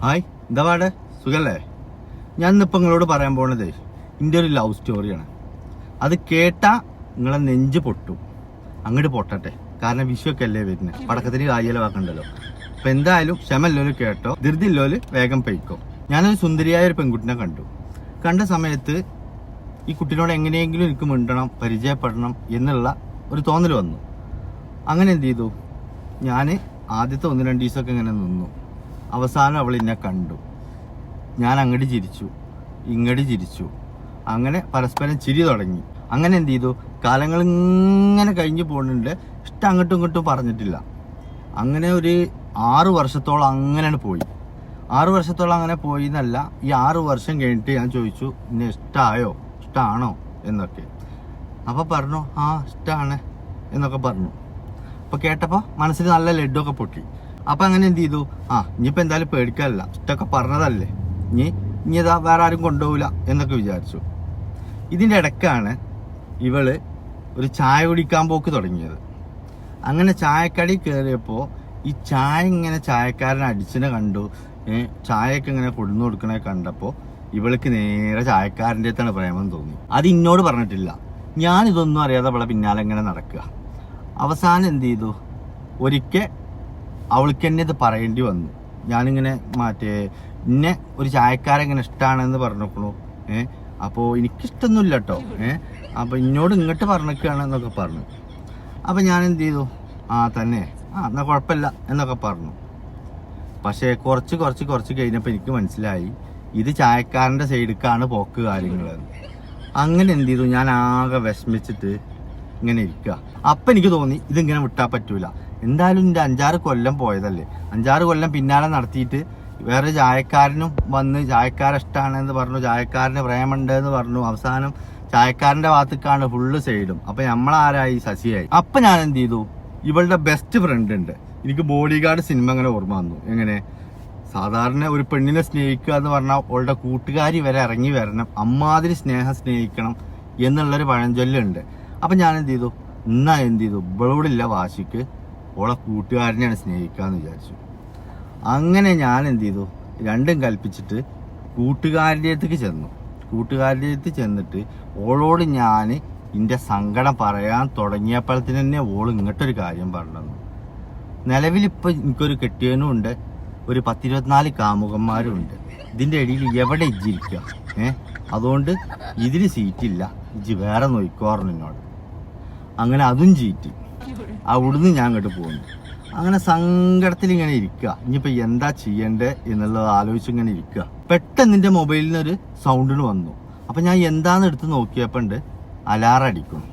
Hi, എന്താ പാട്? സുഖല്ലേ? ഞാൻ ഇന്നിപ്പോൾ നിങ്ങളോട് പറയാൻ പോണത് എൻ്റെ ഒരു ലവ് സ്റ്റോറിയാണ്. അത് കേട്ടാ നിങ്ങളെ നെഞ്ച് പൊട്ടും. അങ്ങോട്ട് പൊട്ടട്ടെ, കാരണം വിഷുവൊക്കെ അല്ലേ വരുന്നത്, പടക്കത്തിന് കായ്യലവാക്കണ്ടല്ലോ. അപ്പം എന്തായാലും ക്ഷമല്ലോല് കേട്ടോ, ധൃതില്ലോല് വേഗം പെയ്ക്കോ. ഞാനൊരു സുന്ദരിയായ ഒരു പെൺകുട്ടിനെ കണ്ട സമയത്ത് ഈ കുട്ടിനോട് എങ്ങനെയെങ്കിലും എനിക്ക് മിണ്ടണം, പരിചയപ്പെടണം എന്നുള്ള ഒരു തോന്നൽ വന്നു. അങ്ങനെ എന്ത് ചെയ്തു, ഞാൻ ആദ്യത്തെ 1-2 ദിവസമൊക്കെ ഇങ്ങനെ നിന്നു. അവസാനം അവൾ എന്നെ കണ്ടു. ഞാൻ അങ്ങോട്ട് ചിരിച്ചു, ഇങ്ങോട്ട് ചിരിച്ചു, അങ്ങനെ പരസ്പരം ചിരി തുടങ്ങി. അങ്ങനെ എന്ത് ചെയ്തു, കാലങ്ങൾ ഇങ്ങനെ കഴിഞ്ഞു പോകുന്നുണ്ട്. ഇഷ്ടം അങ്ങോട്ടും ഇങ്ങോട്ടും പറഞ്ഞിട്ടില്ല. അങ്ങനെ ഒരു 6 വർഷത്തോളം അങ്ങനെയാണ് പോയി. 6 വർഷത്തോളം അങ്ങനെ പോയി എന്നല്ല, ഈ 6 വർഷം കഴിഞ്ഞിട്ട് ഞാൻ ചോദിച്ചു, എന്നെ ഇഷ്ടമാണോ എന്നൊക്കെ. അപ്പോൾ പറഞ്ഞു ആ ഇഷ്ടമാണ് എന്നൊക്കെ പറഞ്ഞു. അപ്പോൾ കേട്ടപ്പോൾ മനസ്സിൽ നല്ല ലഡ്ഡുമൊക്കെ പൊട്ടി. അപ്പം അങ്ങനെ എന്ത് ചെയ്തു, ഇനിയിപ്പോൾ എന്തായാലും പേടിക്കാനില്ല, ഇഷ്ടമൊക്കെ പറഞ്ഞതല്ലേ, ഇനി ഇതാ വേറെ ആരും കൊണ്ടുപോകില്ല എന്നൊക്കെ വിചാരിച്ചു. ഇതിൻ്റെ ഇടയ്ക്കാണ് ഇവള് ഒരു ചായ കുടിക്കാൻ പോക്ക് തുടങ്ങിയത്. അങ്ങനെ ചായക്കടി കയറിയപ്പോൾ ഈ ചായ ഇങ്ങനെ ചായക്കാരൻ അടിച്ചിനെ കണ്ടു, ചായയൊക്കെ ഇങ്ങനെ കൊടുന്നു കൊടുക്കണേ കണ്ടപ്പോൾ ഇവൾക്ക് നേരെ ചായക്കാരൻ്റെ അടുത്താണ് പ്രേമം തോന്നി. അത് ഇന്നോട് പറഞ്ഞിട്ടില്ല. ഞാനിതൊന്നും അറിയാതെ അവളെ പിന്നാലെ ഇങ്ങനെ നടക്കുക. അവസാനം എന്ത് ചെയ്തു, ഒരിക്കൽ അവൾക്ക് എന്നെ ഇത് പറയേണ്ടി വന്നു. ഞാനിങ്ങനെ ഇന്നെ ഒരു ചായക്കാരൻ ഇങ്ങനെ ഇഷ്ടമാണെന്ന് പറഞ്ഞോക്കണു. അപ്പോൾ എനിക്കിഷ്ടമൊന്നുമില്ല കേട്ടോ. അപ്പോൾ ഇന്നോട് ഇങ്ങോട്ട് പറഞ്ഞേക്കുകയാണെന്നൊക്കെ പറഞ്ഞു. അപ്പം ഞാൻ എന്ത് ചെയ്തു, തന്നെ എന്നാൽ കുഴപ്പമില്ല എന്നൊക്കെ പറഞ്ഞു. പക്ഷേ കുറച്ച് കഴിഞ്ഞപ്പോൾ എനിക്ക് മനസ്സിലായി ഇത് ചായക്കാരൻ്റെ സൈഡിലേക്കാണ് പോക്ക് കാര്യങ്ങൾ. അങ്ങനെ എന്ത് ചെയ്തു, ഞാൻ ആകെ വിഷമിച്ചിട്ട് ഇങ്ങനെ ഇരിക്കുക. അപ്പം എനിക്ക് തോന്നി ഇതിങ്ങനെ വിട്ടാൽ പറ്റൂല. എന്തായാലും എൻ്റെ 5-6 കൊല്ലം പോയതല്ലേ, 5-6 കൊല്ലം പിന്നാലെ നടത്തിയിട്ട് വേറെ ചായക്കാരനും വന്ന് ചായക്കാരൻ ഇഷ്ടമാണെന്ന് പറഞ്ഞു, ചായക്കാരന് പ്രേമുണ്ട് എന്ന് പറഞ്ഞു. അവസാനം ചായക്കാരൻ്റെ ഭാഗത്തേക്കാണ് ഫുള്ള് സൈഡും. അപ്പം നമ്മളാരായി, ശശിയായി. അപ്പം ഞാൻ എന്ത് ചെയ്തു, ഇവളുടെ ബെസ്റ്റ് ഫ്രണ്ട് ഉണ്ട്. എനിക്ക് ബോഡി ഗാർഡ് സിനിമ അങ്ങനെ ഓർമ്മ വന്നു. എങ്ങനെ സാധാരണ ഒരു പെണ്ണിനെ സ്നേഹിക്കുക എന്ന് പറഞ്ഞാൽ അവളുടെ കൂട്ടുകാരി വരെ ഇറങ്ങി വരണം, അമ്മാതിരി സ്നേഹം സ്നേഹിക്കണം എന്നുള്ളൊരു പഴഞ്ചൊല്ലുണ്ട്. അപ്പം ഞാൻ എന്ത് ചെയ്തു, ഇവളോടില്ല വാശിക്ക് ഓളെ കൂട്ടുകാരനെയാണ് സ്നേഹിക്കാന്ന് വിചാരിച്ചു. അങ്ങനെ ഞാൻ എന്ത് ചെയ്തു, രണ്ടും കൽപ്പിച്ചിട്ട് കൂട്ടുകാരുടെ അടുത്ത് ചെന്നിട്ട് ഓളോട് ഞാൻ എൻ്റെ സങ്കടം പറയാൻ തുടങ്ങിയപ്പോഴത്തിന് തന്നെ ഓൾ ഇങ്ങോട്ടൊരു കാര്യം പറഞ്ഞു. നിലവിലിപ്പോൾ എനിക്കൊരു കെട്ടിയവനും ഉണ്ട്, ഒരു 10-24 കാമുകന്മാരും ഉണ്ട്. ഇതിൻ്റെ ഇടയിൽ എവിടെ ഇജ്ജിരിക്കുക, അതുകൊണ്ട് ഇതിൽ സീറ്റില്ല, ഇജ്ജ് വേറെ നോക്കിക്കോറണം എന്നോട്. അങ്ങനെ അതും ചീറ്റി. അവിടുന്ന് ഞാൻ അങ്ങോട്ട് പോകുന്നു. അങ്ങനെ സങ്കടത്തിൽ ഇങ്ങനെ ഇരിക്കുക. ഇനിയിപ്പോൾ എന്താ ചെയ്യണ്ടേ എന്നുള്ളത് ആലോചിച്ചിങ്ങനെ ഇരിക്കുക. പെട്ടെന്ന് എൻ്റെ മൊബൈലിൽ നിന്നൊരു സൗണ്ടിന് വന്നു. അപ്പം ഞാൻ എന്താണെന്ന് എടുത്ത് നോക്കിയപ്പോൾ ഉണ്ട് അലാറം അടിക്കുന്നു.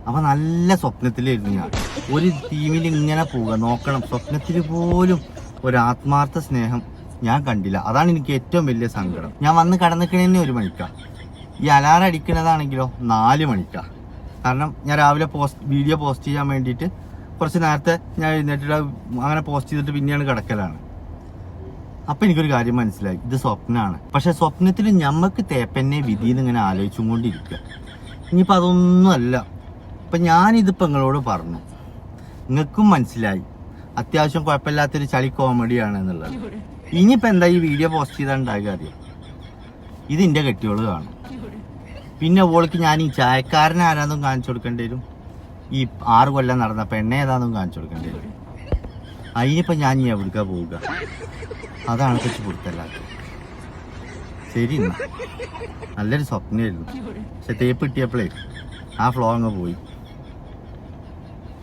അപ്പം നല്ല സ്വപ്നത്തിലായിരുന്നു ഞാൻ. ഒരു ടീമിൽ ഇങ്ങനെ പോവുക, നോക്കണം, സ്വപ്നത്തിൽ പോലും ഒരു ആത്മാർത്ഥ സ്നേഹം ഞാൻ കണ്ടില്ല. അതാണ് എനിക്ക് ഏറ്റവും വലിയ സങ്കടം. ഞാൻ വന്ന് കടന്നിക്കണേ 1 മണിക്കാണ്. ഈ അലാറം അടിക്കണതാണെങ്കിലോ 4 മണിക്കാണ്. കാരണം ഞാൻ രാവിലെ വീഡിയോ പോസ്റ്റ് ചെയ്യാൻ വേണ്ടിയിട്ട് കുറച്ച് നേരത്തെ ഞാൻ എഴുന്നേറ്റിട്ട് അങ്ങനെ പോസ്റ്റ് ചെയ്തിട്ട് പിന്നെയാണ് കിടക്കലാണ്. അപ്പം എനിക്കൊരു കാര്യം മനസ്സിലായി, ഇത് സ്വപ്നമാണ്. പക്ഷെ സ്വപ്നത്തിൽ ഞമ്മക്ക് തേപ്പന്നെ വിധിന്ന് ഇങ്ങനെ ആലോചിച്ചും കൊണ്ടിരിക്കുക. ഇനിയിപ്പോൾ അതൊന്നും അല്ല. ഇപ്പം ഞാനിതിപ്പോൾ നിങ്ങളോട് പറഞ്ഞു, നിങ്ങൾക്കും മനസ്സിലായി അത്യാവശ്യം കുഴപ്പമില്ലാത്തൊരു ചളി കോമഡിയാണ് എന്നുള്ളത്. ഇനിയിപ്പോൾ എന്താ ഈ വീഡിയോ പോസ്റ്റ് ചെയ്താൽ ഉണ്ടാകുക അറിയാം, ഇതിൻ്റെ കെട്ടിയോള് കാണും. പിന്നെ ഓൾക്ക് ഞാൻ ഈ ചായക്കാരനെ ആരാന്നും കാണിച്ചു കൊടുക്കേണ്ടി വരും, ഈ 6 കൊല്ലം നടന്ന പെണ്ണെ ഏതാന്നും കാണിച്ചു കൊടുക്കേണ്ടി വരും. അതിനിപ്പോൾ ഞാൻ ഈ എവിടുക്കാ പോവുക? അതാണ് കുറച്ച് കൊടുത്തല്ലാത്ത. ശരി, നല്ലൊരു സ്വപ്നമായിരുന്നു. പക്ഷെ തേപ്പ് കിട്ടിയപ്പോഴേ ആ ഫ്ലോ അങ്ങ് പോയി.